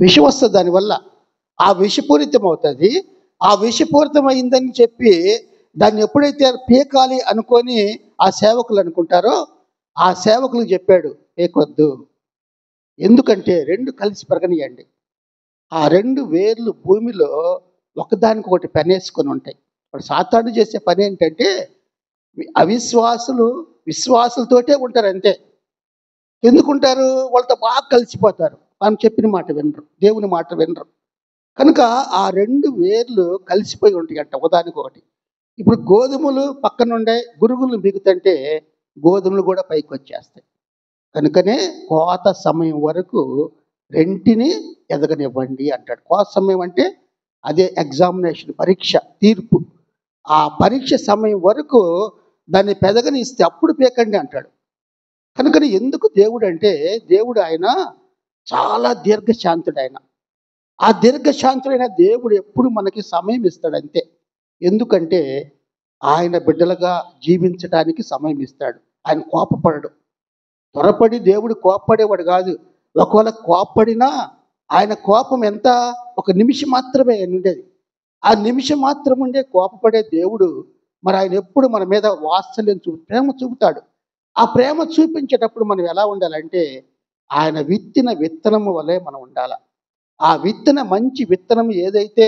విషం వస్తుంది దానివల్ల. ఆ విషపూరితం అవుతుంది. ఆ విషపూరితం అయిందని చెప్పి దాన్ని ఎప్పుడైతే పీకాలి అనుకొని ఆ సేవకులు అనుకుంటారో, ఆ సేవకులకు చెప్పాడు పీకొద్దు. ఎందుకంటే రెండు కలిసి పెరగనియండి. ఆ రెండు వేర్లు భూమిలో ఒకదానికొకటి పెనేసుకొని ఉంటాయి. ఇప్పుడు సాతాను చేసే పని ఏంటంటే అవిశ్వాసులు విశ్వాసులతోటే ఉంటారు అంతే. ఎందుకుంటారు? వాళ్ళతో బాగా కలిసిపోతారు. మనం చెప్పిన మాట వినరు, దేవుని మాట వినరు. కనుక ఆ రెండు వేర్లు కలిసిపోయి ఉంటాయంట ఒకదానికొకటి. ఇప్పుడు గోధుమలు పక్కనుండే గురుగులు మిగుతంటే గోధుమలు కూడా పైకి వచ్చేస్తాయి. కనుకనే కోత సమయం వరకు రెంటిని ఎదగనివ్వండి అంటాడు. కోత సమయం అంటే అదే ఎగ్జామినేషన్, పరీక్ష, తీర్పు. ఆ పరీక్ష సమయం వరకు దాన్ని పెదగనిస్తే అప్పుడు పీకండి అంటాడు. కనుకని ఎందుకు దేవుడు అంటే, దేవుడు ఆయన చాలా దీర్ఘశాంతుడు ఆయన. ఆ దీర్ఘశాంతుడైన దేవుడు ఎప్పుడు మనకి సమయం ఇస్తాడు అంతే. ఎందుకంటే ఆయన బిడ్డలుగా జీవించడానికి సమయం ఇస్తాడు. ఆయన కోపపడడు. త్వరపడి దేవుడు కోపపడేవాడు కాదు. ఒకవేళ కోపపడినా ఆయన కోపం ఎంత? ఒక నిమిషం మాత్రమే ఉండేది. ఆ నిమిషం మాత్రం ఉండే కోపపడే దేవుడు మరి ఆయన ఎప్పుడు మన మీద వాత్సల్యం ప్రేమ చూపుతాడు. ఆ ప్రేమ చూపించేటప్పుడు మనం ఎలా ఉండాలంటే ఆయన విత్తిన విత్తనము వలె మనం ఉండాలి. ఆ విత్తన మంచి విత్తనం ఏదైతే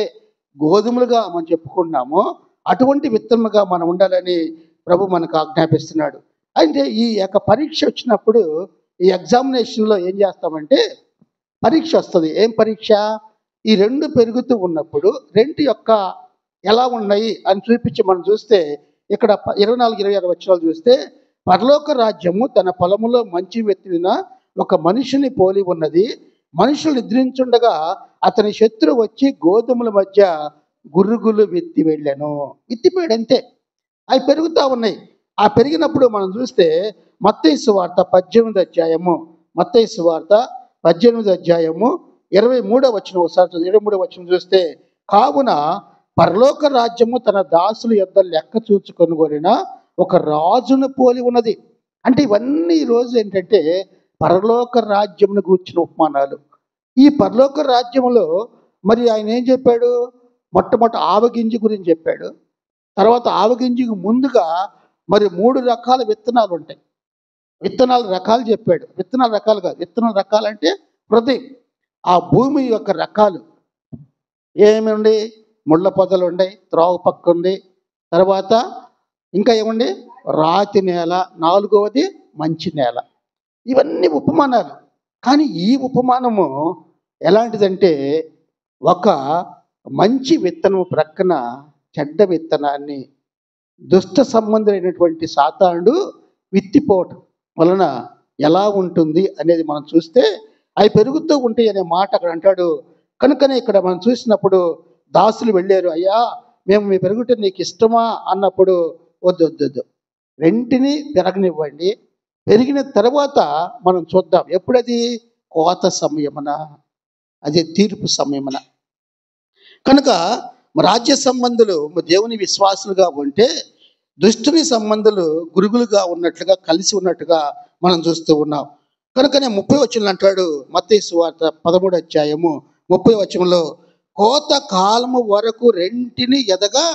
గోధుమలుగా మనం చెప్పుకున్నామో అటువంటి విత్తనముగా మనం ఉండాలని ప్రభు మనకు ఆజ్ఞాపిస్తున్నాడు. అంటే ఈ యొక్క పరీక్ష వచ్చినప్పుడు ఈ ఎగ్జామినేషన్లో ఏం చేస్తామంటే పరీక్ష వస్తుంది. ఏం పరీక్ష? ఈ రెండు పెరుగుతూ ఉన్నప్పుడు రెండు యొక్క ఎలా ఉన్నాయి అని చూపించి మనం చూస్తే ఇక్కడ 24-26 వచనాలు చూస్తే, పరలోక రాజ్యము తన పొలములో మంచి విత్తిన ఒక మనిషిని పోలి ఉన్నది. మనుషులు నిద్రించుండగా అతని శత్రువు వచ్చి గోధుమల మధ్య గురుగులు విత్తి వెళ్ళాను. విత్తిపోయాడు అంతే. అవి పెరుగుతూ ఉన్నాయి. ఆ పెరిగినప్పుడు మనం చూస్తే మత్తయి సువార్త 18వ అధ్యాయము, మత్తయి సువార్త 18వ అధ్యాయము 23వ వచనం ఒకసారి 23వ వచనం చూస్తే, కావున పరలోక రాజ్యము తన దాసుల యొద్ద లెక్క చూచుకొనుగొనిన ఒక రాజును పోలి ఉన్నది. అంటే ఇవన్నీ ఈరోజు ఏంటంటే పరలోక రాజ్యమును గూర్చిన ఉపమానాలు. ఈ పరలోక రాజ్యములో మరి ఆయన ఏం చెప్పాడు? మొట్టమొదటి ఆవగింజ గురించి చెప్పాడు. తర్వాత ఆవగింజకు ముందుగా మరి 3 రకాల విత్తనాలు ఉంటాయి. విత్తనాల రకాలు చెప్పాడు. విత్తనాల రకాలు కాదు, విత్తనాల రకాలంటే హృదయం. ఆ భూమి యొక్క రకాలు ఏమి? ముళ్ళ పొదలు ఉన్నాయి, త్రోవ పక్క ఉంది, తర్వాత ఇంకా ఏముంది? రాతి నేల, 4వది మంచి నేల. ఇవన్నీ ఉపమానాలు. కానీ ఈ ఉపమానము ఎలాంటిదంటే ఒక మంచి విత్తనం ప్రక్కన చెడ్డ విత్తనాన్ని దుష్ట సంబంధులైనటువంటి సాతానుడు విత్తిపోవటం వలన ఎలా ఉంటుంది అనేది మనం చూస్తే అవి పెరుగుతూ ఉంటాయి అనే మాట అక్కడ అంటాడు. కనుకనే ఇక్కడ మనం చూసినప్పుడు దాసులు వెళ్ళారు. అయ్యా మేము మీ పెరుగుట నీకు ఇష్టమా అన్నప్పుడు వద్దు, రెంటిని పెరగనివ్వండి, పెరిగిన తర్వాత మనం చూద్దాం. ఎప్పుడది? కోత సమయమున, అదే తీర్పు సమయమున. కనుక రాజ్య సంబంధులు దేవుని విశ్వాసులుగా ఉంటే దుష్టుని సంబంధులు గురుగులుగా ఉన్నట్లుగా కలిసి ఉన్నట్టుగా మనం చూస్తూ ఉన్నాం. కనుకనే 30వ వచనం అంటాడు మత్తయి సువార్త 13వ అధ్యాయము 30వ వచనంలో, కోత కాలము వరకు రెంటిని ఎదగా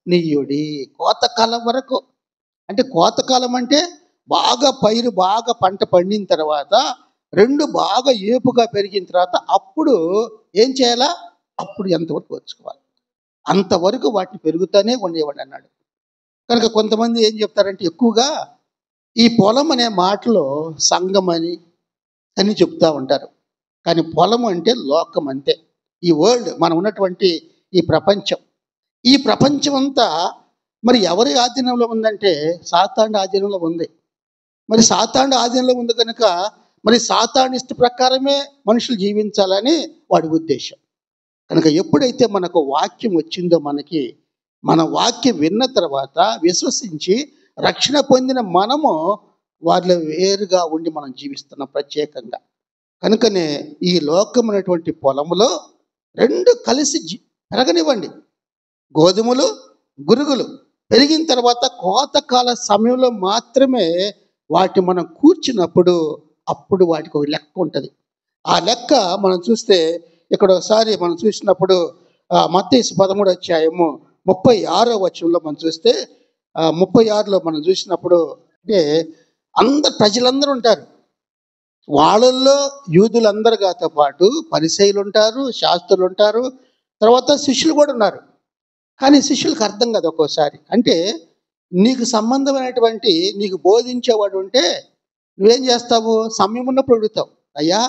నీయుడి. కోతకాలం వరకు అంటే కోతకాలం అంటే బాగా పైరు బాగా పంట పండిన తర్వాత రెండు బాగా ఏపుగా పెరిగిన తర్వాత అప్పుడు ఏం చేయాలా? అప్పుడు ఎంతవరకు వచ్చుకోవాలి అంతవరకు వాటిని పెరుగుతూనే ఉండేవాడు అన్నాడు. కనుక కొంతమంది ఏం చెప్తారంటే ఎక్కువగా ఈ పొలం అనే మాటలో సంఘం అని చెప్తూ ఉంటారు. కానీ పొలం అంటే లోకం అంతే. ఈ వరల్డ్, మనం ఉన్నటువంటి ఈ ప్రపంచం అంతా మరి ఎవరి ఆధీనంలో ఉందంటే సాతాను ఆధీనంలో ఉంది. మరి సాతాను ఆధీనంలో ఉంది కనుక మరి సాతాను ఇష్ట ప్రకారమే మనుషులు జీవించాలని వాడి ఉద్దేశం. కనుక ఎప్పుడైతే మనకు వాక్యం వచ్చిందో మన వాక్యం విన్న తర్వాత విశ్వసించి రక్షణ పొందిన మనము వారిలో వేరుగా ఉండి మనం జీవిస్తున్నాం ప్రత్యేకంగా. కనుకనే ఈ లోకం అనేటువంటి పొలములో రెండు కలిసి పెరగనివ్వండి. గోధుమలు, గురుగులు పెరిగిన తర్వాత కోతకాల సమయంలో మాత్రమే వాటిని మనం కూర్చున్నప్పుడు అప్పుడు వాటికి ఒక లెక్క ఉంటుంది. ఆ లెక్క మనం చూస్తే ఇక్కడ ఒకసారి మనం చూసినప్పుడు మత్తయి 13వ అధ్యాయము 36వ వచనంలో మనం చూస్తే 36లో మనం చూసినప్పుడు అంటే ప్రజలందరూ ఉంటారు. వాళ్ళల్లో యూదులందరితో పాటు పరిసయ్యులు ఉంటారు, శాస్త్రులు ఉంటారు, తర్వాత శిష్యులు కూడా ఉన్నారు. కానీ శిష్యులకు అర్థం కాదు ఒక్కోసారి. అంటే నీకు సంబంధమైనటువంటి నీకు బోధించేవాడు ఉంటే నువ్వేం చేస్తావు? సమయం ఉన్నప్పుడు అడుగుతావు, అయ్యా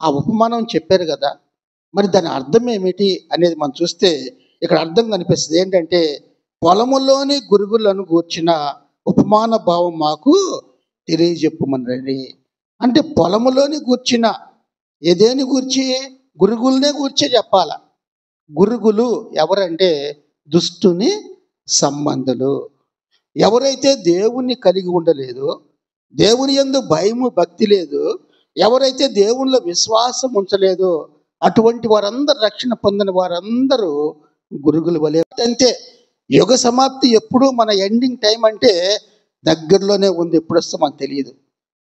ఆ ఉపమానం చెప్పారు కదా, మరి దాని అర్థం ఏమిటి అనేది మనం చూస్తే ఇక్కడ అర్థం కనిపిస్తుంది. ఏంటంటే పొలములోని గురుగులను గూర్చిన ఉపమాన భావం మాకు తెలియజెప్పమని. అంటే పొలములోని గూర్చిన ఏదేని గూర్చి? గురుగులనే గూర్చే చెప్పాల. గురుగులు ఎవరంటే దుష్టుని సంబంధులు. ఎవరైతే దేవుణ్ణి కలిగి ఉండలేదో, దేవుని యందు భయము భక్తి లేదు, ఎవరైతే దేవునిలో విశ్వాసం ఉంచలేదో అటువంటి వారందరూ, రక్షణ పొందిన వారందరూ గురుగుల వలె. అంతే, యుగ సమాప్తి ఎప్పుడు, మన ఎండింగ్ టైం అంటే దగ్గరలోనే ఉంది. ఎప్పుడు వస్తే మనకు తెలియదు.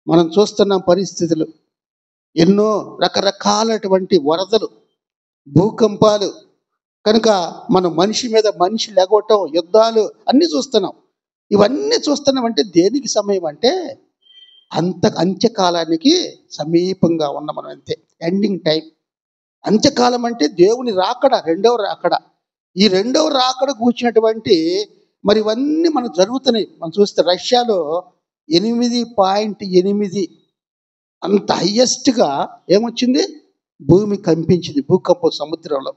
మనం చూస్తున్న పరిస్థితులు ఎన్నో రకరకాలటువంటి వరదలు, భూకంపాలు, కనుక మనం మనిషి మీద మనిషి లెగవటం, యుద్ధాలు అన్నీ చూస్తున్నాం. ఇవన్నీ చూస్తున్నామంటే దేనికి సమయం అంటే అంత్యకాలానికి సమీపంగా ఉన్న మనం. అంతే, ఎండింగ్ టైం. అంత్యకాలం అంటే దేవుని రాకడ, రెండవ రాకడ. ఈ రెండవ రాకడ కూర్చున్నటువంటి మరి ఇవన్నీ మనకు జరుగుతున్నాయి. మనం చూస్తే రష్యాలో 8.8 అంత హయ్యెస్ట్గా ఏమొచ్చింది? భూమి కంపించింది, భూకంపం సముద్రంలో.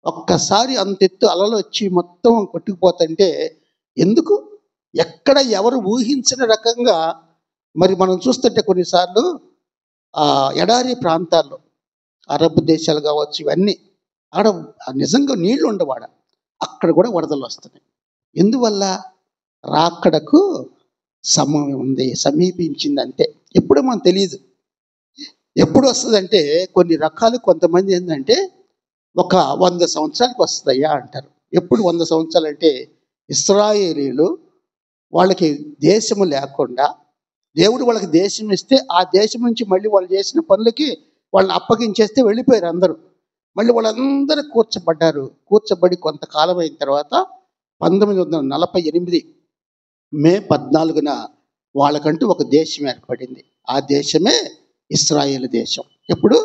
ఒక్కసారి అంత ఎత్తు అలలు వచ్చి మొత్తం కొట్టుకుపోతుంటే ఎందుకు, ఎక్కడ ఎవరు ఊహించిన రకంగా మరి మనం చూస్తుంటే కొన్నిసార్లు ఎడారి ప్రాంతాల్లో, అరబ్ దేశాలు కావచ్చు, ఇవన్నీ ఆడ నిజంగా నీళ్లు ఉండవాడ, అక్కడ కూడా వరదలు వస్తున్నాయి. ఎందువల్ల? రాకడకు సమయం ఉంది, సమీపించింది. అంతే, ఎప్పుడో మనకు తెలియదు. ఎప్పుడు వస్తుందంటే కొన్ని రకాలు, కొంతమంది ఏంటంటే ఒక 100 సంవత్సరాలకు వస్తుందయ్యా అంటారు. ఎప్పుడు 100 సంవత్సరాలు అంటే ఇశ్రాయేలీలు వాళ్ళకి దేశము లేకుండా దేవుడు వాళ్ళకి దేశం ఇస్తే ఆ దేశం నుంచి మళ్ళీ వాళ్ళు చేసిన పనులకి వాళ్ళని అప్పగించేస్తే వెళ్ళిపోయారు అందరూ. మళ్ళీ వాళ్ళందరూ కూర్చబడి కొంతకాలం అయిన తర్వాత 1948 మే 14న వాళ్ళకంటూ ఒక దేశం ఏర్పడింది. ఆ దేశమే ఇశ్రాయేలు దేశం. ఎప్పుడు?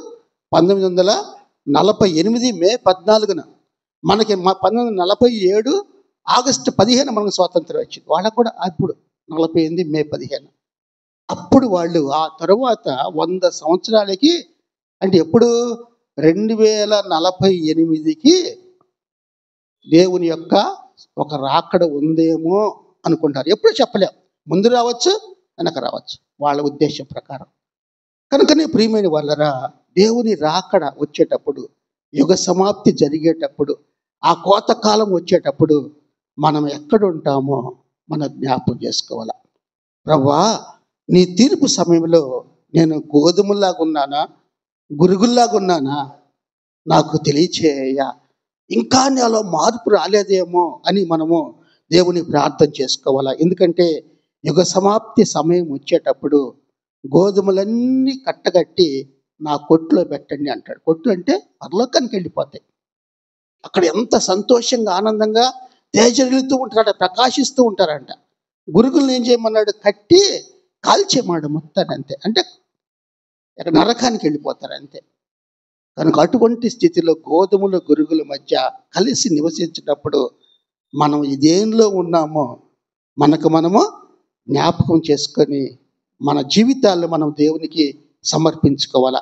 1948 మే 14న. మనకి 1947 ఆగస్టు 15 మనకు స్వాతంత్రం వచ్చింది. వాళ్ళకు కూడా అప్పుడు 48 మే 15. అప్పుడు వాళ్ళు ఆ తరువాత 100 సంవత్సరాలకి, అంటే ఎప్పుడు 2048కి దేవుని యొక్క ఒక రాకడ ఉందేమో అనుకుంటారు. ఎప్పుడు చెప్పలేం, ముందు రావచ్చు, వెనక రావచ్చు, వాళ్ళ ఉద్దేశం ప్రకారం. కనుకనే ప్రియమైన వాళ్ళరా, దేవుని రాకడ వచ్చేటప్పుడు, యుగ సమాప్తి జరిగేటప్పుడు, ఆ కోతకాలం వచ్చేటప్పుడు మనం ఎక్కడుంటామో మనం జ్ఞాపకం చేసుకోవాలి. ప్రభువా, నీ తీర్పు సమయంలో నేను గోధుమలాగా ఉన్నానా, గురుగుల్లాగా ఉన్నానా, నాకు తెలియచేయ. ఇంకా నాలో మార్పు రాలేదేమో అని మనము దేవుని ప్రార్థన చేసుకోవాలా. ఎందుకంటే యుగ సమాప్తి సమయం వచ్చేటప్పుడు గోధుమలన్నీ కట్టగట్టి నా కొట్టులో పెట్టండి అంటాడు. కొట్టు అంటే పరలోకానికి వెళ్ళిపోతాయి. అక్కడ ఎంత సంతోషంగా, ఆనందంగా తేజరిల్లుతూ ఉంటారట, ప్రకాశిస్తూ ఉంటారంట. గురుగులను ఏం చేయమన్నాడు? కట్టి కాల్చేమాడు మొత్తాన్ని. అంతే, అంటే నరకానికి వెళ్ళిపోతారు అంతే. కనుక అటువంటి స్థితిలో గోధుమల గురుగుల మధ్య కలిసి నివసించేటప్పుడు మనం ఇదేంలో ఉన్నామో మనము జ్ఞాపకం చేసుకొని మన జీవితాల్లో మనం దేవునికి సమర్పించుకోవాలా.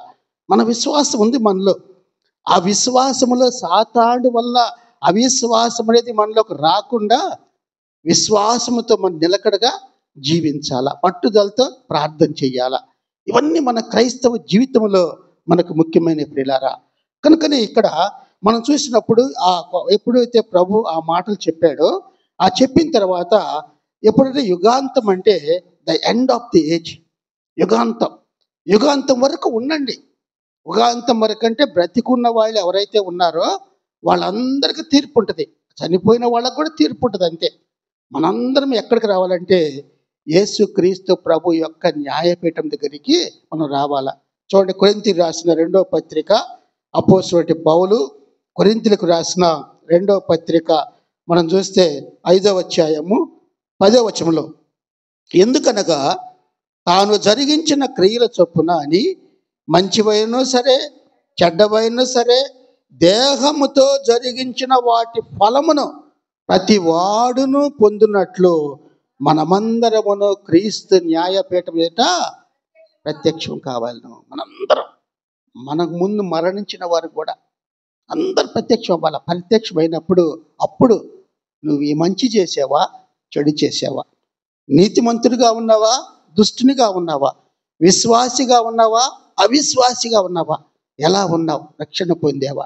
మన విశ్వాసం ఉంది మనలో. ఆ విశ్వాసములో సాతాను వల్ల అవిశ్వాసం అనేది మనలోకి రాకుండా విశ్వాసముతో మనం నిలకడగా జీవించాలా, పట్టుదలతో ప్రార్థన చేయాలా. ఇవన్నీ మన క్రైస్తవ జీవితంలో మనకు ముఖ్యమైన ప్రియులారా. కనుకనే ఇక్కడ మనం చూసినప్పుడు ఎప్పుడైతే ప్రభు ఆ మాటలు చెప్పాడో, ఆ చెప్పిన తర్వాత ఎప్పుడైతే యుగాంతం అంటే the end of the age, యుగాంతం వరకు ఉండండి. యుగాంతం వరకు అంటే బ్రతికున్న వాళ్ళు ఎవరైతే ఉన్నారో వాళ్ళందరికీ తీర్పు ఉంటుంది, చనిపోయిన వాళ్ళకు కూడా తీర్పు ఉంటుంది. అంతే. మనందరం ఎక్కడికి రావాలంటే యేసుక్రీస్తు ప్రభు యొక్క న్యాయపీఠం దగ్గరికి మనం రావాలా. చూడండి, కొరింథీయులకు రాసిన 2వ పత్రిక అపోస్తలుడైన పౌలు కొరింథీయులకు రాసిన 2వ పత్రిక మనం చూస్తే 5వ అధ్యాయము 10వ వచనంలో, ఎందుకనగా తాను జరిగించిన క్రియల చొప్పున అని మంచివైనను సరే చెడ్డవైనను సరే దేహముతో జరిగించిన వాటి ఫలమును ప్రతి వాడును పొందినట్లు మనమందరమును క్రీస్తు న్యాయపీఠం ఎదుట ప్రత్యక్షం కావాలను. మనందరం, మనకు ముందు మరణించిన వారు కూడా అందరు ప్రత్యక్షం అవ్వాలి. ప్రత్యక్షమైనప్పుడు అప్పుడు నువ్వు ఈ మంచి చేసావా, చెడు చేసావా, నీతిమంతుడిగా ఉన్నావా, దుష్టునిగా ఉన్నావా, విశ్వాసిగా ఉన్నావా, అవిశ్వాసిగా ఉన్నావా, ఎలా ఉన్నావు, రక్షణ పొందావా,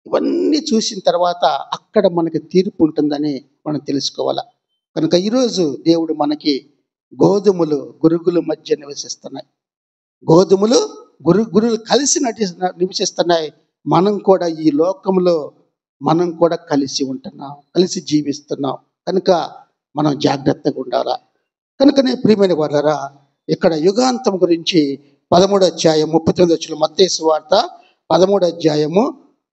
ఇవన్నీ చూసిన తర్వాత అక్కడ మనకి తీర్పు ఉంటుందని మనం తెలుసుకోవాలా. కనుక ఈరోజు దేవుడు మనకి గోధుమలు గురుగుల మధ్య నివసిస్తున్నాయి, గోధుమలు గురువులు కలిసి నివసిస్తున్నాయి. మనం కూడా ఈ లోకంలో మనం కూడా కలిసి ఉంటున్నాం, కలిసి జీవిస్తున్నాం. కనుక మనం జాగ్రత్తగా ఉండాలా. కనుకనే ప్రియమైన వారలారా, ఇక్కడ యుగాంతం గురించి 13వ అధ్యాయం 39వ వచనం, మత్తయి సువార్త 13వ అధ్యాయము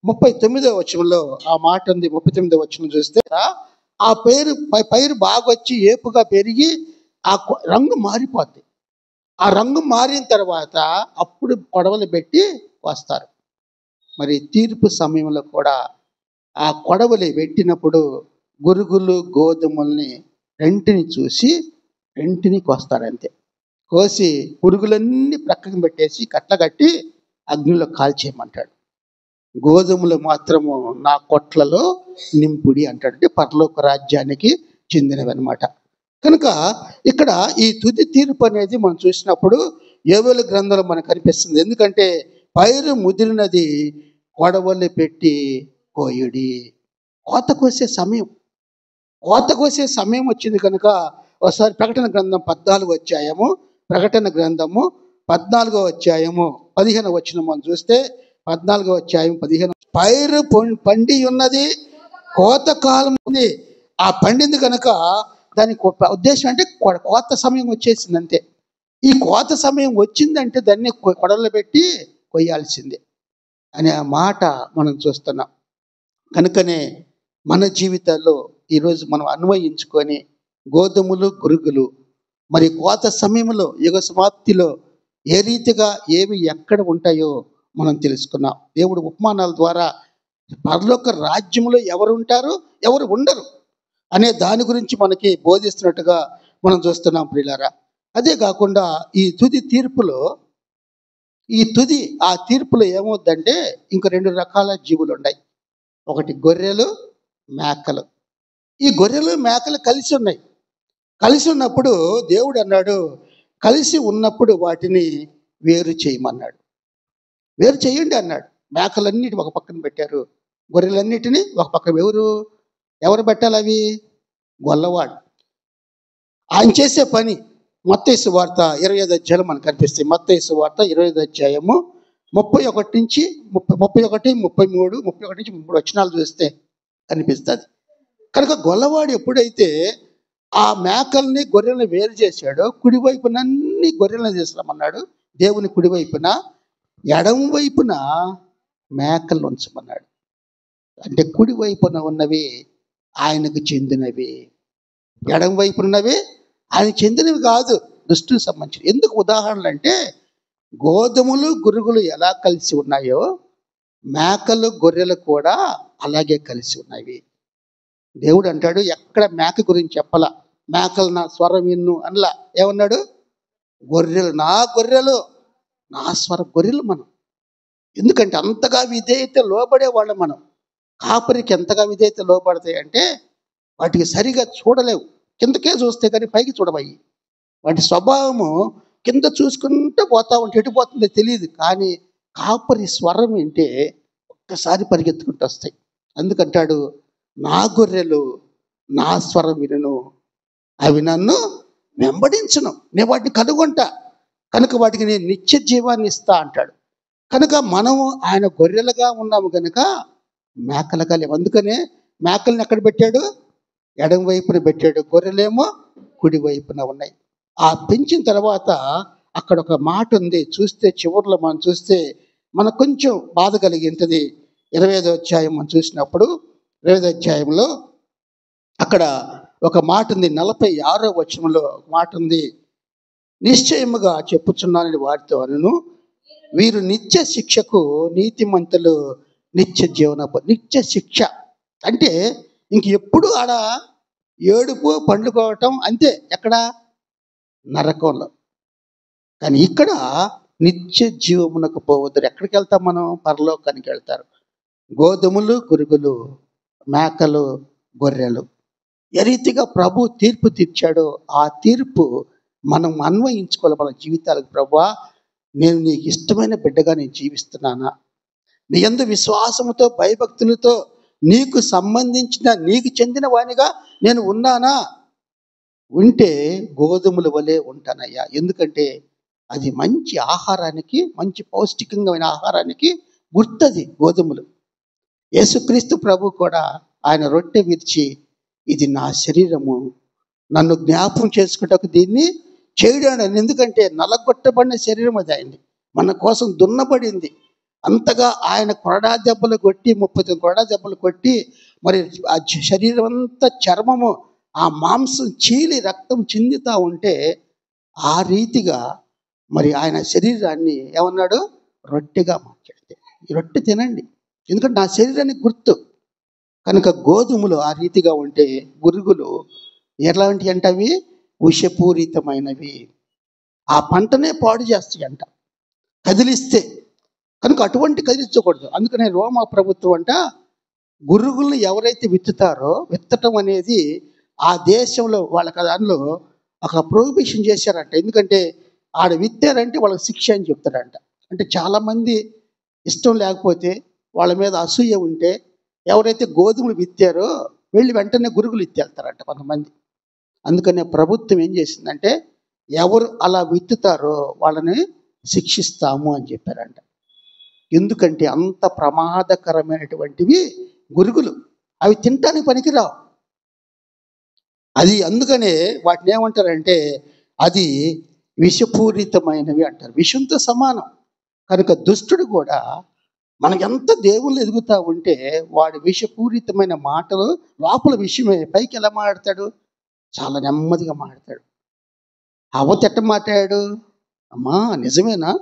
39వ వచనంలో ఆ మాట ఉంది. 39వ వచనం చూస్తే ఆ పైరు బాగా వచ్చి ఏపుగా పెరిగి ఆ రంగు మారిపోద్ది. ఆ రంగు మారిన తర్వాత అప్పుడు కొడవలు పెట్టి వస్తారు. మరి తీర్పు సమయంలో కూడా ఆ కొడవలి పెట్టినప్పుడు గురుగులు గోధుమల్ని రెంటిని చూసి రెంటిని కోస్తారు. అంతే, కోసి పురుగులన్నీ ప్రక్కన పెట్టేసి కట్టగట్టి అగ్నిలో కాల్చేయమంటాడు. గోధుమలు మాత్రము నా కొట్లలో నింపుడి అంటాడు. అంటే పరలోక రాజ్యానికి చెందినవి అనమాట. కనుక ఇక్కడ ఈ తుది తీర్పు అనేది మనం చూసినప్పుడు యోవేలు గ్రంథంలో మనకు కనిపిస్తుంది. ఎందుకంటే పైరు ముదిరినది కొడవలి పెట్టి కోయుడి. కోత కోసే సమయం వచ్చింది. కనుక ఒకసారి ప్రకటన గ్రంథం 14వ అధ్యాయము, ప్రకటన గ్రంథము 14వ అధ్యాయము 15వ వచనం మనం చూస్తే 14వ అధ్యాయం 15, పైరు పండి ఉన్నది, కోత కాలం ఉంది. ఆ పండింది కనుక దాని ఉద్దేశం అంటే కోత సమయం వచ్చేసింది అంతే. ఈ కోత సమయం వచ్చిందంటే దాన్ని కొడవలు పెట్టి కొయ్యాల్సిందే అనే ఆ మాట మనం చూస్తున్నాం. కనుకనే మన జీవితాల్లో ఈరోజు మనం అన్వయించుకొని గోధుమలు గురుగులు మరి కోత సమయంలో యుగ సమాప్తిలో ఏ రీతిగా ఏవి ఎక్కడ ఉంటాయో మనం తెలుసుకున్నాం. దేవుడు ఉపమానాల ద్వారా పరలోక రాజ్యంలో ఎవరు ఉంటారు, ఎవరు ఉండరు అనే దాని గురించి మనకి బోధిస్తున్నట్టుగా మనం చూస్తున్నాం ప్రియులారా. అదే కాకుండా ఈ తుది తీర్పులో ఆ తీర్పులో ఏమవుద్దంటే ఇంక 2 రకాల జీవులు ఉన్నాయి. ఒకటి గొర్రెలు, మేకలు. ఈ గొర్రెలు మేకలు కలిసి ఉన్నాయి. కలిసి ఉన్నప్పుడు దేవుడు అన్నాడు, కలిసి ఉన్నప్పుడు వాటిని వేరు చేయమన్నాడు. వేరు చేయండి అన్నాడు. మేకలన్నిటి ఒక పక్కన పెట్టారు, గొర్రెలన్నిటినీ ఒక పక్కన. ఎవరు పెట్టాలి అవి? గొల్లవాడు. ఆయన చేసే పని మత్తయి సువార్త 25వ అధ్యాయం మనకు కనిపిస్తుంది. మత్తయి సువార్త 25వ అధ్యాయము 31 నుంచి 31, 33, 31 నుంచి 33 వచనాలు చూస్తే కనిపిస్తుంది. కనుక గొల్లవాడు ఎప్పుడైతే ఆ మేకల్ని గొర్రెల్ని వేరు చేశాడో, కుడివైపున అన్ని గొర్రెలను తీసుకురమ్మన్నాడు దేవుని కుడివైపున, ఎడం వైపున మేకలను ఉంచమన్నాడు. అంటే కుడివైపున ఉన్నవి ఆయనకు చెందినవి, ఎడం వైపున ఉన్నవి ఆయన చెందినవి కాదు, దుష్టుకు సంబంధించి. ఎందుకు ఉదాహరణలు అంటే, గోధుమలు గురుగులు ఎలా కలిసి ఉన్నాయో మేకలు గొర్రెలు కూడా అలాగే కలిసి ఉన్నాయి. దేవుడు అంటాడు, ఎక్కడ మేక గురించి చెప్పలా, మేకలు నా స్వరం విన్ను అనలా. ఏమన్నాడు? గొర్రెలు నా స్వరం. గొర్రెలు మనం. ఎందుకంటే అంతగా విధేయత లోబడేవాళ్ళం మనం. కాపరికి ఎంతగా విధేయత లోబడతాయి అంటే వాటికి సరిగా చూడలేవు, కిందకే చూస్తే కానీ పైకి చూడవయ్యి. వాటి స్వభావము కింద చూసుకుంటూ పోతా ఉంటే ఎటు పోతుందో తెలియదు. కానీ కాపరి స్వరం వింటే ఒక్కసారి పరిగెత్తుకుంటూ వస్తాయి. అందుకంటాడు, నా గొర్రెలు నా స్వరం వినును, అవి నన్ను వెంబడించును, నేను వాటిని కనుగొంటా, కనుక వాటికి నేను నిత్య జీవాన్ని ఇస్తా అంటాడు. కనుక మనము ఆయన గొర్రెలుగా ఉన్నాము కనుక మేకలుగా లేవు. అందుకనే మేకల్ని ఎక్కడ పెట్టాడు? ఎడం వైపున పెట్టాడు, గొర్రెలేమో కుడి వైపున ఉన్నాయి. ఆ పెంచిన తర్వాత అక్కడ ఒక మాట ఉంది, చూస్తే చివరిలో మనం చూస్తే మనకు కొంచెం బాధ కలిగింటది. 25వ అధ్యాయం మనం చూసినప్పుడు 25వ అధ్యాయంలో అక్కడ ఒక మాట ఉంది. 46వ వచనంలో ఒక మాట ఉంది. నిశ్చయముగా చెప్పుచున్నానని వారితో అనను, వీరు నిత్య శిక్షకు, నీతిమంతులు నిత్య శిక్ష. అంటే ఇంక ఎప్పుడు ఆడ ఏడుపు పండుకోవటం అంతే. ఎక్కడ? నరకంలో. కానీ ఇక్కడ నిత్య జీవమునకు పోవద్దు. ఎక్కడికి వెళ్తాం మనం? పరలోకానికి వెళ్తారు. గోధుమలు, గురుగులు, మేకలు, గొర్రెలు. ఏ రీతిగా ప్రభు తీర్పు తీర్చాడో ఆ తీర్పు మనం అన్వయించుకోవాలి మన జీవితాలకు. ప్రభువా, నేను నీకు ఇష్టమైన బిడ్డగా నేను జీవిస్తున్నానా? నీ యందు విశ్వాసముతో, భయభక్తులతో నీకు సంబంధించిన, నీకు చెందిన వానిగా నేను ఉన్నానా? ఉంటే గోధుమల వలె ఉంటానయ్యా. ఎందుకంటే అది మంచి ఆహారానికి, మంచి పౌష్టికమైన ఆహారానికి గుర్తది గోధుమలు. యేసుక్రీస్తు ప్రభు కూడా ఆయన రొట్టె విరిచి, ఇది నా శరీరము, నన్ను జ్ఞాపకం చేసుకుంటకు దీన్ని చేయడానికి. ఎందుకంటే నలగొట్టబడిన శరీరం అది అయింది, మన కోసం దున్నబడింది. అంతగా ఆయన కొరడా దెబ్బలు కొట్టి, 39 కొరడా దెబ్బలు కొట్టి, మరి ఆ శరీరం అంతా చర్మము, ఆ మాంసం చీలి రక్తం చిందుతూ ఉంటే ఆ రీతిగా మరి ఆయన శరీరాన్ని ఏమన్నాడు? రొట్టెగా మార్చాడు. ఈ రొట్టె తినండి, ఎందుకంటే నా శరీరానికి గుర్తు. కనుక గోధుమలు ఆ రీతిగా ఉంటే, గురుగులు ఎలాంటివి అంటే అవి విషపూరితమైనవి. ఆ పంటనే పాడు చేస్తాయి అంట కదిలిస్తే. కనుక అటువంటి కదిలించకూడదు. అందుకనే రోమా ప్రభుత్వం అంట గురుగులను ఎవరైతే విత్తుతారో, విత్తటం అనేది ఆ దేశంలో వాళ్ళకి దానిలో ఒక ప్రొహిబిషన్ చేశారంట. ఎందుకంటే ఆడ విత్తారంటే వాళ్ళకి శిక్ష అని చెప్తారంట. అంటే చాలామంది ఇష్టం లేకపోతే, వాళ్ళ మీద అసూయ ఉంటే, ఎవరైతే గోధుమలు విత్తారో వెళ్ళి వెంటనే గురుగులు విత్తేస్తారంట కొంతమంది. అందుకనే ప్రభుత్వం ఏం చేసిందంటే, ఎవరు అలా విత్తుతారో వాళ్ళని శిక్షిస్తాము అని చెప్పారంట. ఎందుకంటే అంత ప్రమాదకరమైనటువంటివి గురుగులు. అవి తినటానికి పనికిరావు. అది అందుకనే వాటిని ఏమంటారంటే అది విషపూరితమైనవి అంటారు. విషంతో సమానం. కనుక దుష్టుడు కూడా మనకి ఎంత దేవుళ్ళు ఎదుగుతూ ఉంటే వాడి విషపూరితమైన మాటలు లోపల విషయమే, పైకి ఎలా మాట్లాడతాడు? చాలా నెమ్మదిగా మాట్లాడతాడు. అవతెట్ట మాట్లాడాడు? అమ్మా నిజమేనా?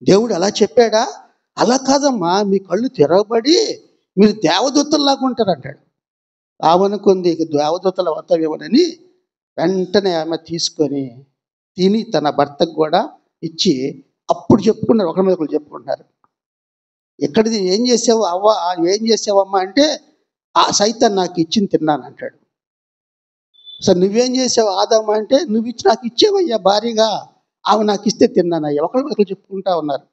దేవుడు అలా చెప్పాడా? అలా కాదమ్మా, మీ కళ్ళు తెరవబడి మీరు దేవదూతల్లాగా ఉంటారు అంటాడు. ఆమెనుకుంది ఇక దేవదూతల వత్తవేమోనని వెంటనే ఆమె తీసుకొని తిని తన భర్తకు కూడా ఇచ్చి అప్పుడు చెప్పుకున్నారు, ఒకరి మీద ఒకరు చెప్పుకుంటున్నారు. ఎక్కడిది ఏం చేసావు అవ్వ, ఏం చేసావమ్మా అంటే ఆ సైతాన్ నాకు ఇచ్చింది తిన్నాను అంటాడు. సరే నువ్వేం చేసావు ఆదామా అంటే నువ్వు ఇచ్చి నాకు ఇచ్చేవయ్యా భారీగా, ఆమె నాకు ఇస్తే తిన్నానయ్యా. ఒకరు చెప్పుకుంటా ఉన్నారు.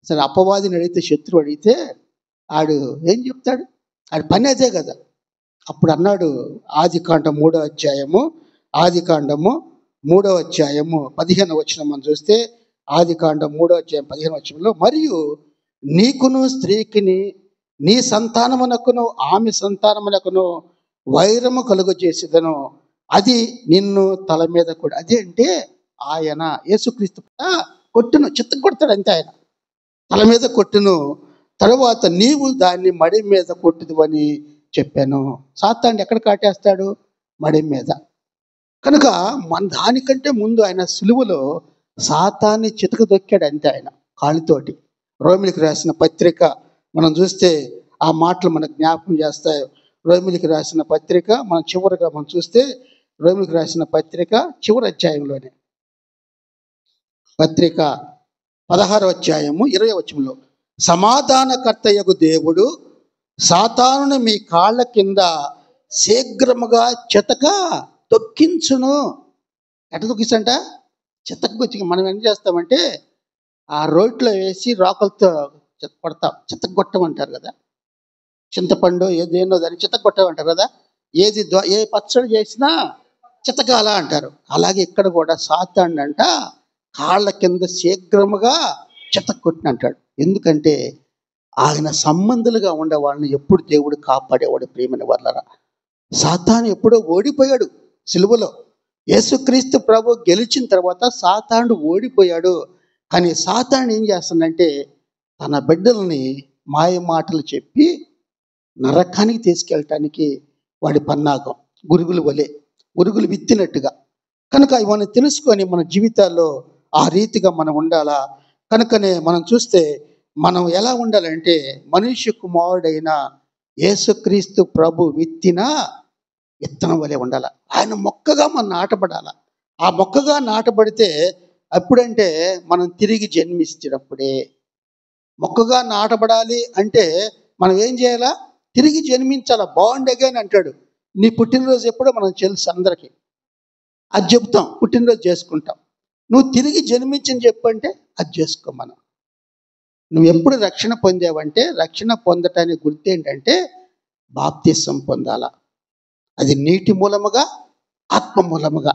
సరే అపవాదిని అడిగితే, శత్రువు అడిగితే ఆడు ఏం చెప్తాడు? ఆడి పని అదే కదా. అప్పుడు అన్నాడు ఆదికాండం 3వ అధ్యాయము 15వ వచనం మనం చూస్తే, ఆదికాండం 3వ అధ్యాయం 15వ వచనంలో, మరియు నీకును స్త్రీకిని నీ సంతానమునకును ఆమె సంతానమునకును వైరము కలుగు చేసేదను, అది నిన్ను తల మీద కూడా. అదే అంటే ఆయన యేసుక్రీస్తు కొట్టును, చిత్త కొడతాడు అంతే. ఆయన తల మీద కొట్టును, తరువాత నీవు దాన్ని మడి మీద కొట్టుదు అని చెప్పాను. సాతాన్ని ఎక్కడ కాటేస్తాడు? మడి మీద. కనుక మన దానికంటే ముందు ఆయన సిలువలో సాతాన్ని చితక దొక్కాడు అంతే ఆయన కాళ్ళతోటి. రోమిలికి రాసిన పత్రిక మనం చూస్తే ఆ మాటలు మనకు జ్ఞాపకం చేస్తాయి. రోమిలికి రాసిన పత్రిక మనం చివరిగా మనం చూస్తే, రోమిలికి రాసిన పత్రిక చివరి అధ్యాయంలోనే, పత్రిక 16వ అధ్యాయము 20వ వచనంలో, సమాధానకర్తయగు దేవుడు సాతానుని మీ కాళ్ళ కింద శీఘ్రముగా చితక తొక్కించును. ఎట్ట తొక్కించంట? చితకొచ్చి మనం ఏం చేస్తామంటే ఆ రోట్లో వేసి రోకలతో కొడతాం. చితగొట్టమంటారు కదా. చింతపండు ఏదేనో దాన్ని చితగొట్టమంటారు కదా. ఏ పచ్చడి చేసినా చితకాల అంటారు. అలాగే ఇక్కడ కూడా సాతాను అంట కాళ్ళ కింద శీఘ్రముగా చితకొట్టిన అంటాడు. ఎందుకంటే ఆయన సంబంధులుగా ఉండే వాళ్ళని ఎప్పుడు దేవుడు కాపాడేవాడు. ప్రియమైన వాళ్ళరా, సాతాను ఎప్పుడో ఓడిపోయాడు సిలువలో. యేసుక్రీస్తు ప్రభు గెలిచిన తర్వాత సాతాను ఓడిపోయాడు. కానీ సాతాను ఏం చేస్తుందంటే తన బిడ్డల్ని మాయ మాటలు చెప్పి నరకానికి తీసుకెళ్ళటానికి వాడి పన్నాగం. గురుగులు విత్తినట్టుగా. కనుక ఇవన్నీ తెలుసుకొని మన జీవితాల్లో ఆ రీతిగా మనం ఉండాలా. కనుకనే మనం చూస్తే మనం ఎలా ఉండాలంటే మనుష్య కుమారుడైన యేసుక్రీస్తు ప్రభు విత్తిన విత్తనం వలె ఉండాల. ఆయన మొక్కగా మనం నాటబడాల. ఆ మొక్కగా నాటబడితే అప్పుడంటే మనం తిరిగి జన్మించినప్పుడే. మొక్కగా నాటబడాలి అంటే మనం ఏం చేయాలా? తిరిగి జన్మించాలా. బాండ్ అగైన్ అంటాడు. నీ పుట్టినరోజు ఎప్పుడో మనం తెలుసు అందరికీ. అది చెప్తాం, పుట్టినరోజు చేసుకుంటాం. నువ్వు తిరిగి జన్మించని చెప్పంటే అది చేసుకో. మనం నువ్వు ఎప్పుడు రక్షణ పొందావంటే రక్షణ పొందటానికి గుర్తు ఏంటంటే బాప్తిసం పొందాల. అది నీటి మూలముగా ఆత్మ మూలముగా.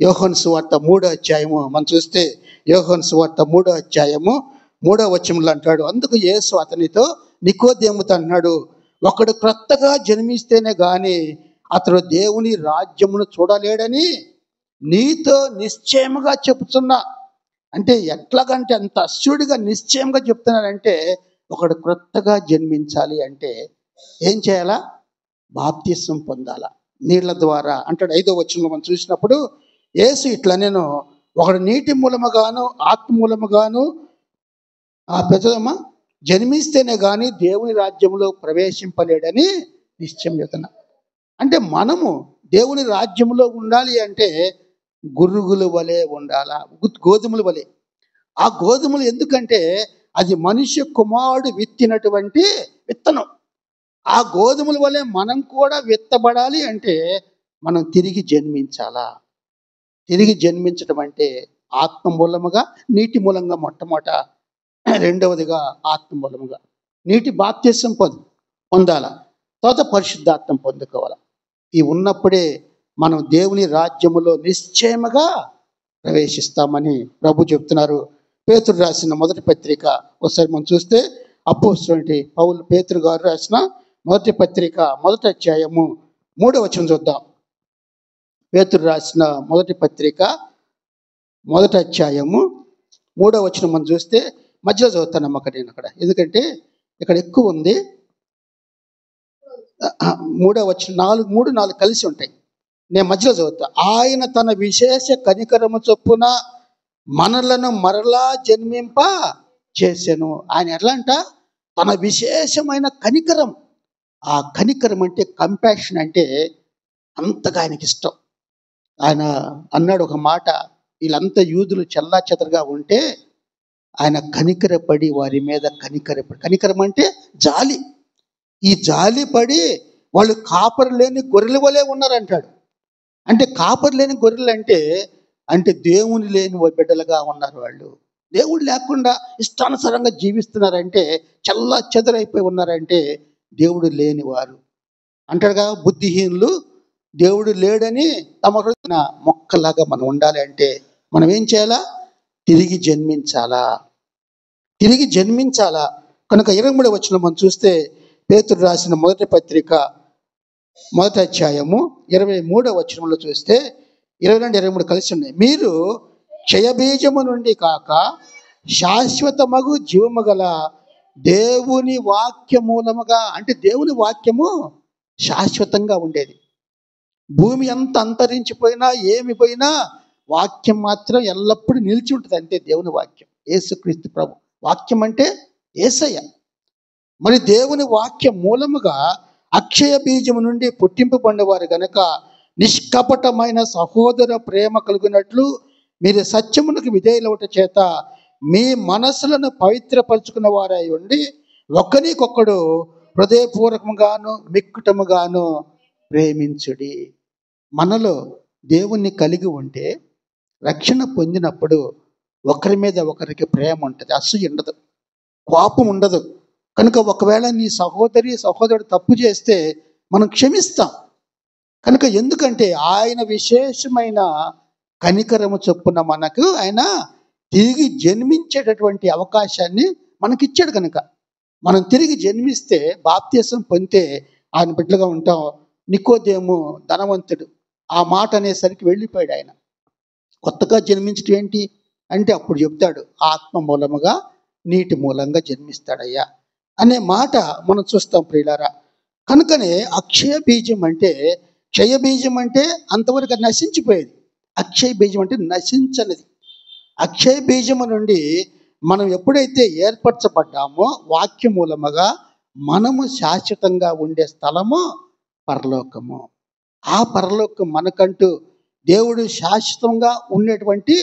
యోహాను సువార్త 3వ అధ్యాయము మనం చూస్తే యోహాను సువార్త 3వ అధ్యాయము 3వ వచనంలో అంటాడు, అందుకు యేసు అతనితో నికోదేముతో అన్నాడు, ఒకడు క్రొత్తగా జన్మిస్తేనే గాని అతడు దేవుని రాజ్యమును చూడలేడని నీతో నిశ్చయముగా చెప్తున్నా. అంటే ఎట్లాగంటే అంత అస్సుడిగా నిశ్చయంగా చెప్తున్నాడంటే ఒకడు క్రొత్తగా జన్మించాలి అంటే ఏం చేయాలా? బాప్తిసం పొందాల నీళ్ల ద్వారా అంటాడు. 5వ వచనంలో మనం చూసినప్పుడు యేసు ఇట్లా, నేను ఒకడు నీటి మూలముగాను ఆత్మ మూలముగాను ఆ పెద్దమ్మ జన్మిస్తేనే కానీ దేవుని రాజ్యంలో ప్రవేశింపలేడని నిశ్చయం చెప్తున్నా. అంటే మనము దేవుని రాజ్యంలో ఉండాలి అంటే గురుగుల వలె ఉండాలా, గోధుమల వలె. ఆ గోధుమలు ఎందుకంటే అది మనుష్య కుమారుడు విత్తినటువంటి విత్తనం. ఆ గోధుమల వలె మనం కూడా విత్తబడాలి అంటే మనం తిరిగి జన్మించాలా. తిరిగి జన్మించడం అంటే ఆత్మ మూలముగా నీటి మూలంగా మొట్టమొదట, రెండవదిగా ఆత్మ మూలముగా నీటి బాప్తిసం పొందాల, తర్వాత పరిశుద్ధాత్మ పొందుకోవాలి. ఈ ఉన్నప్పుడే మనం దేవుని రాజ్యములో నిశ్చయముగా ప్రవేశిస్తామని ప్రభు చెప్తున్నారు. పేతురు రాసిన మొదటి పత్రిక ఒకసారి మనం చూస్తే అపోస్తలుడైన పౌలు పేతురు గారు రాసిన మొదటి పత్రిక 1వ అధ్యాయము 3వ వచనం చూద్దాం. పేతురు రాసిన మొదటి పత్రిక 1వ అధ్యాయము 3వ వచనం మనం చూస్తే మధ్యలో చదువుతాను నేను అక్కడ, ఎందుకంటే ఇక్కడ ఎక్కువ ఉంది. 3వ వచనం 3, 4 కలిసి ఉంటాయి. నేను మధ్యలో చదువుతా. ఆయన తన విశేష కనికరము చొప్పున మనలను మరలా జన్మింప చేసెను. ఆయన ఎట్లా అంట? తన విశేషమైన కనికరం. ఆ కనికరం అంటే కంపాషన్, అంటే అంతగా ఆయనకి ఇష్టం. ఆయన అన్నాడు ఒక మాట, వీళ్ళంతా యూదులు చెల్లా చెదరగా ఉంటే ఆయన కనికరపడి వారి మీద కనికరం అంటే జాలి. ఈ జాలి పడి వాళ్ళు కాపరి లేని గొర్రెల వలె ఉన్నారంటాడు. అంటే కాపరి లేని గొర్రెలు అంటే దేవుని లేని బిడ్డలుగా ఉన్నారు. వాళ్ళు దేవుడు లేకుండా ఇష్టానుసారంగా జీవిస్తున్నారంటే, చల్లా చెదరైపోయి ఉన్నారంటే దేవుడు లేని వారు అంటాడుగా. బుద్ధిహీనులు దేవుడు లేడని తమ మొక్కలాగా మనం ఉండాలి అంటే మనం ఏం చేయాలా? తిరిగి జన్మించాలా. కనుక 23వ వచనం మనం చూస్తే పేతురు రాసిన మొదటి పత్రిక 1వ అధ్యాయము 23వ వచనంలో చూస్తే 22, 23 కలిసి ఉన్నాయి. మీరు క్షయబీజము నుండి కాక శాశ్వతమగు జీవము గల దేవుని వాక్య మూలముగా, అంటే దేవుని వాక్యము శాశ్వతంగా ఉండేది. భూమి అంతా అంతరించిపోయినా ఏమి పోయినా వాక్యం మాత్రం ఎల్లప్పుడూ నిలిచి ఉంటుంది. అంతే దేవుని వాక్యం. యేసుక్రీస్తు ప్రభు వాక్యం అంటే యేసయ్య. మరి దేవుని వాక్యం మూలముగా అక్షయ బీజము నుండి పుట్టింపబడినవారు గనక నిష్కపటమైన సహోదర ప్రేమ కలుగునట్లు మీరు సత్యమునకు విధేయులవుట చేత మీ మనసులను పవిత్రపరుచుకున్న వారై ఉండి ఒకరికొకడు హృదయపూర్వకముగాను మిక్కుటముగాను ప్రేమించుడి. మనలో దేవుణ్ణి కలిగి ఉంటే రక్షణ పొందినప్పుడు ఒకరి మీద ఒకరికి ప్రేమ ఉంటుంది, అసూయ ఉండదు, కోపం ఉండదు. కనుక ఒకవేళ నీ సహోదరుడు తప్పు చేస్తే మనం క్షమిస్తాం. కనుక ఎందుకంటే ఆయన విశేషమైన కనికరము చొప్పున మనకు ఆయన తిరిగి జన్మించేటటువంటి అవకాశాన్ని మనకిచ్చాడు. కనుక మనం తిరిగి జన్మిస్తే బాప్తిసం పొందితే ఆయన బిడ్డలుగా ఉంటాం. నికోదేము ధనవంతుడు ఆ మాట అనేసరికి వెళ్ళిపోయాడు. ఆయన కొత్తగా జన్మించడం ఏంటి అంటే అప్పుడు చెప్తాడు, ఆత్మ మూలముగా నీటి మూలంగా జన్మిస్తాడయ్యా అనే మాట మనం చూస్తాం ప్రియులారా. కనుకనే అక్షయ బీజం అంటే, క్షయ బీజం అంటే అంతవరకు నశించిపోయేది. అక్షయ బీజం అంటే నశించనిది. అక్షయ బీజము నుండి మనం ఎప్పుడైతే ఏర్పరచబడ్డామో వాక్య మూలముగా మనము శాశ్వతంగా ఉండే స్థలము పరలోకము. ఆ పరలోకం మనకంటూ దేవుడు శాశ్వతంగా ఉండేటువంటి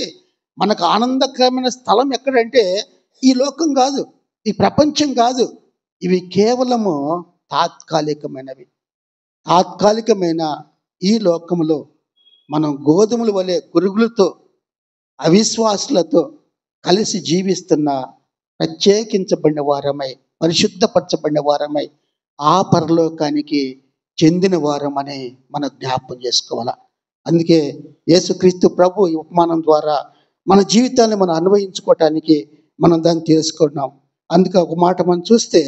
మనకు ఆనందకరమైన స్థలం ఎక్కడంటే ఈ లోకం కాదు, ఈ ప్రపంచం కాదు. ఇవి కేవలము తాత్కాలికమైనవి. తాత్కాలికమైన ఈ లోకములో మనం గోధుమల వలె గురుగులతో అవిశ్వాసులతో కలిసి జీవిస్తున్న ప్రత్యేకించబడిన వారమై, పరిశుద్ధపరచబడిన వారమై ఆ పరలోకానికి చెందిన వారమని మనం జ్ఞాపకం చేసుకోవాలి. అందుకే యేసుక్రీస్తు ప్రభు ఈ ఉపమానం ద్వారా మన జీవితాన్ని మనం అన్వయించుకోవటానికి మనం దాన్ని తెలుసుకున్నాం. అందుకే ఒక మాట మనం చూస్తే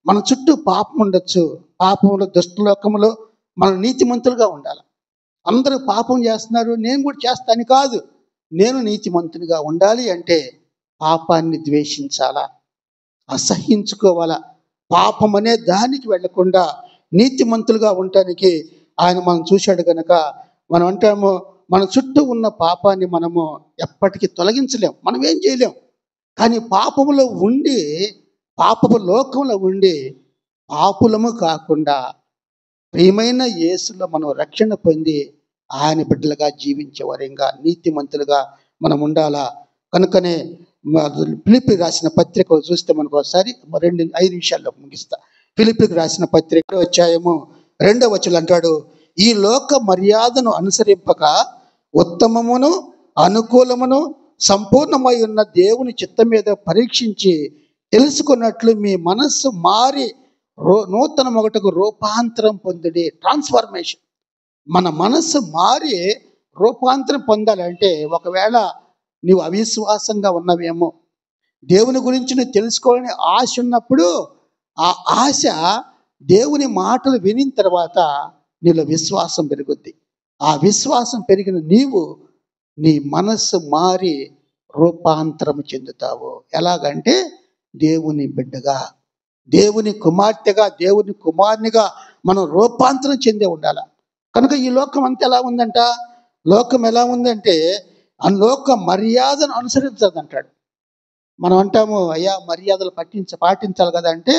మన చుట్టూ పాపం ఉండొచ్చు. పాపంలో దుష్టలోకంలో మనం నీతిమంతులుగా ఉండాలి. అందరూ పాపం చేస్తున్నారు, నేను కూడా చేస్తాను కాదు. నేను నీతిమంతునిగా ఉండాలి అంటే పాపాన్ని ద్వేషించాలా, అసహించుకోవాలా. పాపం అనే దానికి వెళ్లకుండా నీతిమంతులుగా ఉండటానికి ఆయన మనం చూశాడు కనుక మనం అంటాము, మన చుట్టూ ఉన్న పాపాన్ని మనము ఎప్పటికీ తొలగించలేం, మనం ఏం చేయలేం. కానీ పాపములో ఉండి, పాపపు లోకంలో ఉండి పాపులము కాకుండా ప్రియమైన యేసులో మనం రక్షణ పొంది ఆయన బిడ్డలుగా జీవించేవారంగా నీతిమంతులుగా మనం ఉండాలా. కనుకనే ఫిలిప్పీకి రాసిన పత్రిక చూస్తే మనకు ఒకసారి 5 నిమిషాల్లో ముగిస్తా. ఫిలిప్పీకి రాసిన పత్రిక 2వ అంటాడు, ఈ లోక మర్యాదను అనుసరింపక ఉత్తమమును అనుకూలమును సంపూర్ణమై ఉన్న దేవుని చిత్తం మీద పరీక్షించి తెలుసుకున్నట్లు మీ మనస్సు మారి నూతన మొగటకు రూపాంతరం పొందుడి. ట్రాన్స్ఫర్మేషన్. మన మనస్సు మారి రూపాంతరం పొందాలంటే, ఒకవేళ నీవు అవిశ్వాసంగా ఉన్నవేమో, దేవుని గురించి నువ్వు తెలుసుకోవాలని ఆశ ఉన్నప్పుడు ఆ ఆశ దేవుని మాటలు వినిన తర్వాత నీలో విశ్వాసం పెరుగుద్ది. ఆ విశ్వాసం పెరిగిన నీవు నీ మనస్సు మారి రూపాంతరం చెందుతావు. ఎలాగంటే దేవుని బిడ్డగా, దేవుని కుమార్తెగా, దేవుని కుమారునిగా మనం రూపాంతరం చెందే ఉండాలి. కనుక ఈ లోకం అంతా ఎలా ఉందంట? లోకం ఎలా ఉందంటే ఆ లోక మర్యాదను అనుసరించదు అంటాడు. మనం అంటాము, అయ్యా మర్యాదలు పాటించాలి కదా అంటే,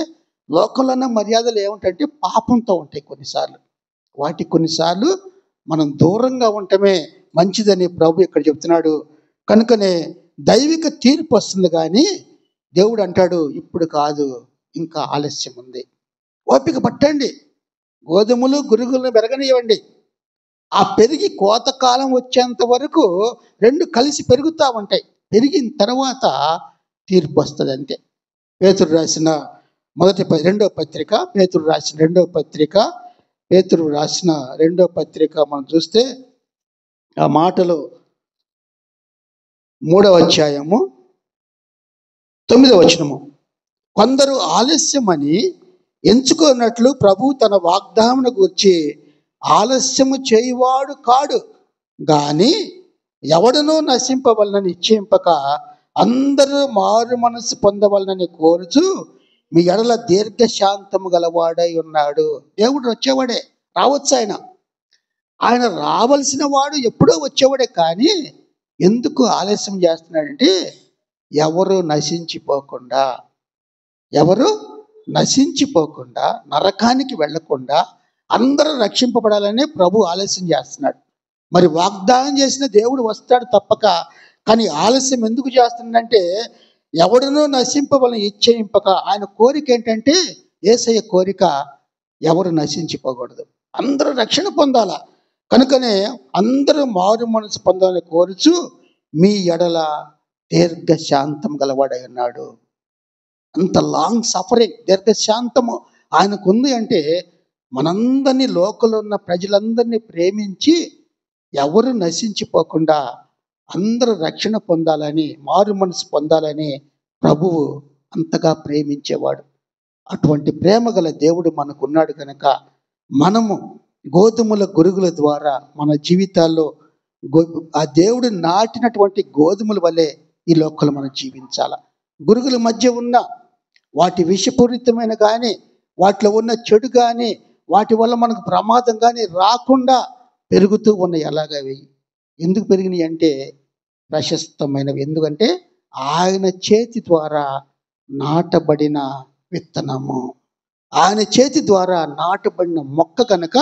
లోకంలోనే మర్యాదలు ఏమిటంటే పాపంతో ఉంటాయి కొన్నిసార్లు. వాటికి కొన్నిసార్లు మనం దూరంగా ఉండటమే మంచిదని ప్రభు ఇక్కడ చెప్తున్నాడు. కనుకనే దైవిక తీర్పు వస్తుంది, కానీ దేవుడు అంటాడు ఇప్పుడు కాదు, ఇంకా ఆలస్యం ఉంది. ఓపిక పట్టండి, గోధుమలు గురుగులను పెరగనివ్వండి. ఆ పెరిగి కోతకాలం వచ్చేంత వరకు 2 కలిసి పెరుగుతూ ఉంటాయి. పెరిగిన తర్వాత తీర్పు వస్తుంది అంతే. పేతురు రాసిన రెండవ పత్రిక మనం చూస్తే ఆ మాటలు 3వ అధ్యాయము 9వ వచనము, కొందరు ఆలస్యమని ఎంచుకున్నట్లు ప్రభు తన వాగ్దానమును గూర్చి ఆలస్యము చేయువాడు కాడు, గాని ఎవడనూ నశింపవలనని ఇచ్చేంపక అందరూ మారు మనసు పొందవలనని కోరుచు మీ ఎడల దీర్ఘశాంతము గలవాడై ఉన్నాడు. దేవుడు వచ్చేవాడే, రావచ్చు. ఆయన రావలసిన వాడు ఎప్పుడో వచ్చేవాడే. కానీ ఎందుకు ఆలస్యం చేస్తున్నాడంటే ఎవరు నశించిపోకుండా నరకానికి వెళ్లకుండా అందరూ రక్షింపబడాలని ప్రభు ఆలస్యం చేస్తున్నాడు. మరి వాగ్దానం చేసిన దేవుడు వస్తాడు తప్పక. కానీ ఆలస్యం ఎందుకు చేస్తున్నాడంటే ఎవడనూ నశింపవలని ఇచ్చేయింపక. ఆయన కోరిక ఏంటంటే, యేసయ్య కోరిక ఎవరు నశించిపోకూడదు, అందరూ రక్షణ పొందాలా. కనుకనే అందరూ మారు మనసు పొందాలని కోరుచు మీ ఎడల దీర్ఘశాంతం గలవాడై ఉన్నాడు. అంత లాంగ్ సఫరింగ్, దీర్ఘశాంతము ఆయనకు ఉంది. అంటే మనందరినీ, లోకంలో ఉన్న ప్రజలందరినీ ప్రేమించి ఎవరు నశించిపోకుండా అందరూ రక్షణ పొందాలని, మారు మనసు పొందాలని ప్రభువు అంతగా ప్రేమించేవాడు. అటువంటి ప్రేమ గల దేవుడు మనకున్నాడు కనుక మనము గోధుమల గురుగుల ద్వారా మన జీవితాల్లో ఆ దేవుడు నాటినటువంటి గోధుమల వల్లే ఈ లోకంలో మనం జీవించాలి. గురుగుల మధ్య ఉన్న వాటి విషపూరితమైన కానీ, వాటిలో ఉన్న చెడు కానీ, వాటి వల్ల మనకు ప్రమాదం కానీ రాకుండా పెరుగుతూ ఉన్నాయి. ఎలాగవి ఎందుకు పెరిగినాయి అంటే ప్రశస్తమైనవి. ఎందుకంటే ఆయన చేతి ద్వారా నాటబడిన విత్తనము, ఆయన చేతి ద్వారా నాటబడిన మొక్క కనుక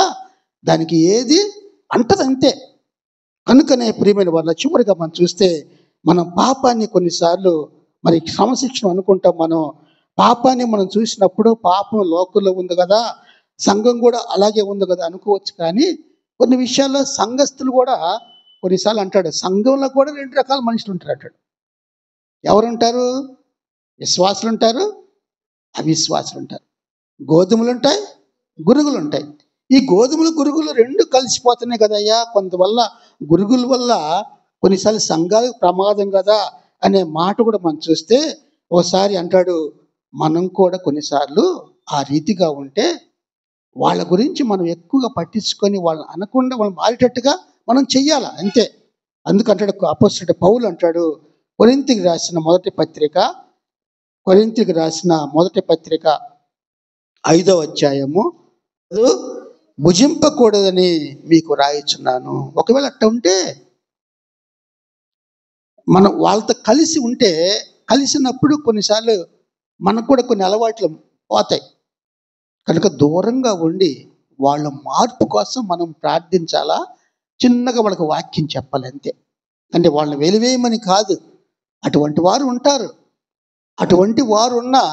దానికి ఏది అంటదంతే. కనుకనే ప్రియమైన వాళ్ళ చివరిగా మనం చూస్తే, మనం పాపాన్ని కొన్నిసార్లు మరి క్రమశిక్షణ అనుకుంటాం. మనం పాపాన్ని మనం చూసినప్పుడు పాపం లోకంలో ఉంది కదా, సంఘం కూడా అలాగే ఉంది కదా అనుకోవచ్చు. కానీ కొన్ని విషయాల్లో సంఘస్థులు కూడా కొన్నిసార్లు అంటాడు, సంఘంలో కూడా 2 రకాల మనుషులు ఉంటారు అంటాడు. ఎవరుంటారు? విశ్వాసులు ఉంటారు, అవిశ్వాసులు ఉంటారు. గోధుమలు ఉంటాయి, గురుగులు ఉంటాయి. ఈ గోధుమలు గురుగులు 2 కలిసిపోతున్నాయి కదయ్యా. కొంతవల్ల గురుగుల వల్ల కొన్నిసార్లు సంఘాలకు ప్రమాదం కదా అనే మాట కూడా మనం చూస్తే, ఓసారి అంటాడు, మనం కూడా కొన్నిసార్లు ఆ రీతిగా ఉంటే వాళ్ళ గురించి మనం ఎక్కువగా పట్టించుకొని వాళ్ళని అనకుండా వాళ్ళు మారేటట్టుగా మనం చెయ్యాలి అంతే. అందుకంటాడు అపోస్తలుడైన పౌలు అంటాడు, కొరింథీకి రాసిన మొదటి పత్రిక 5వ అధ్యాయము, భుజింపకూడదని మీకు రాయిచున్నాను. ఒకవేళ అట్ట ఉంటే మనం వాళ్ళతో కలిసి ఉంటే, కలిసినప్పుడు కొన్నిసార్లు మనకు కూడా కొన్ని అలవాట్లు పోతాయి. కనుక దూరంగా ఉండి వాళ్ళ మార్పు కోసం మనం ప్రార్థించాలా, చిన్నగా వాళ్ళకి వాక్యం చెప్పాలి అంతే. అంటే వాళ్ళని వెలివేయమని కాదు, అటువంటి వారు ఉంటారు. అటువంటి వారు ఉన్నా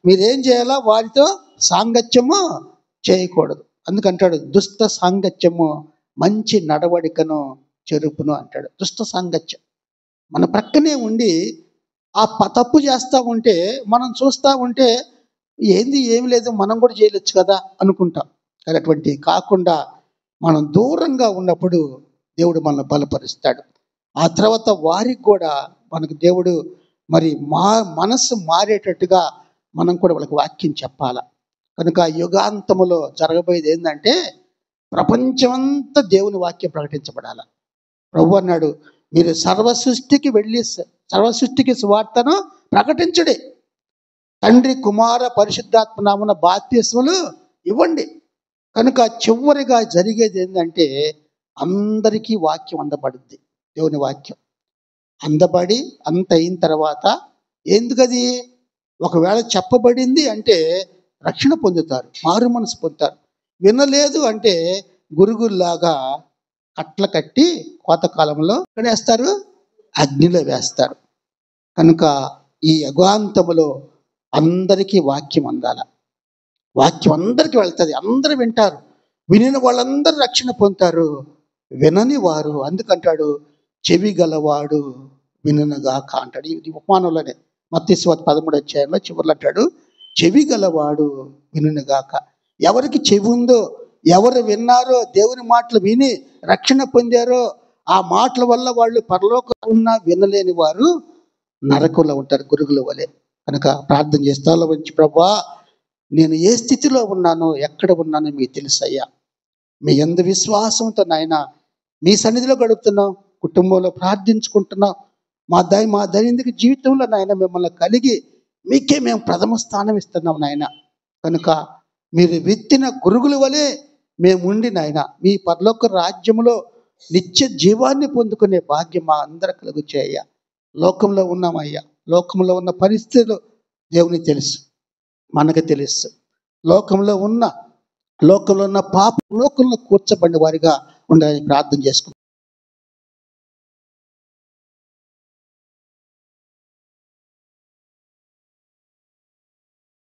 మీరేం చేయాలా, వారితో సాంగత్యము చేయకూడదు. అందుకంటాడు, దుష్ట సాంగత్యము మంచి నడవడికను చెరుపును అంటాడు. దుష్ట సాంగత్యం మన ప్రక్కనే ఉండి ఆ తప్పు చేస్తూ ఉంటే మనం చూస్తూ ఉంటే ఏమి లేదు, మనం కూడా చేయవచ్చు కదా అనుకుంటాం. కానీ అటువంటి కాకుండా మనం దూరంగా ఉన్నప్పుడు దేవుడు మనల్ని బలపరుస్తాడు. ఆ తర్వాత వారికి కూడా మనకు దేవుడు మరి మనస్సు మారేటట్టుగా మనం కూడా వాళ్ళకి వాక్యం చెప్పాల. కనుక యుగాంతములో జరగబోయేది ఏంటంటే, ప్రపంచమంతా దేవుని వాక్యం ప్రకటించబడాల. ప్రభు అన్నాడు, మీరు సర్వసృష్టికి సువార్తను ప్రకటించుడి, తండ్రి కుమార పరిశుద్ధాత్మ నామమున బాప్తిస్మలు ఇవ్వండి. కనుక చివరిగా జరిగేది ఏంటంటే, అందరికీ వాక్యం అందబడుద్ది. దేవుని వాక్యం అందబడి అంత అయిన తర్వాత ఎందుకది, ఒకవేళ చెప్పబడింది అంటే రక్షణ పొందుతారు, మారు మనసు పొందుతారు. వినలేదు అంటే గురుగుల్లాగా కట్ల కట్టి కోతకాలంలో ఎక్కడ వేస్తారు, అగ్నిలో వేస్తారు. కనుక ఈ యుగాంతములో అందరికీ వాక్యం అందాల. వాక్యం అందరికీ వెళ్తుంది, అందరూ వింటారు. వినిన వాళ్ళందరూ రక్షణ పొందుతారు, వినని వారు అందుకంటాడు, చెవి గలవాడు వినుగాక అంటాడు. ఇది ఉపమానంలోనే మత్తయి సువార్త 13వ అధ్యాయంలో చివరిలో అంటాడు, చెవి గలవాడు వినుగాక. ఎవరికి చెవి ఉందో, ఎవరు విన్నారో, దేవుని మాటలు విని రక్షణ పొందారో, ఆ మాటల వల్ల వాళ్ళు పరలోకంలో ఉన్న వినలేని వారు నరకంలో ఉంటారు, గురుగుల వలె. కనుక ప్రార్థన చేస్తాలో వచ్చి, ప్రభువా నేను ఏ స్థితిలో ఉన్నానో, ఎక్కడ ఉన్నానో మీకు తెలుసయ్యా. మీ యందు విశ్వాసంతో నాయన మీ సన్నిధిలో గడుపుతున్నాం, కుటుంబంలో ప్రార్థించుకుంటున్నాం. మా దైనందిక జీవితంలో నాయన మిమ్మల్ని కలిగి మీకే మేము ప్రథమ స్థానం ఇస్తున్నాం నాయన. కనుక మీరు విత్తిన గురుగుల వలె మేము ఉండి నాయన మీ పరలోక రాజ్యంలో నిత్య జీవాన్ని పొందుకునే భాగ్యం మా అందరూ కలుగు చేయ. లోకంలో ఉన్నామయ్యా, లోకంలో ఉన్న పరిస్థితులు దేవునికి తెలుసు, మనకు తెలుసు. లోకంలో ఉన్న పాప లోకంలో కూర్చబడిన వారిగా ఉండాలని ప్రార్థన చేసుకుంటాం.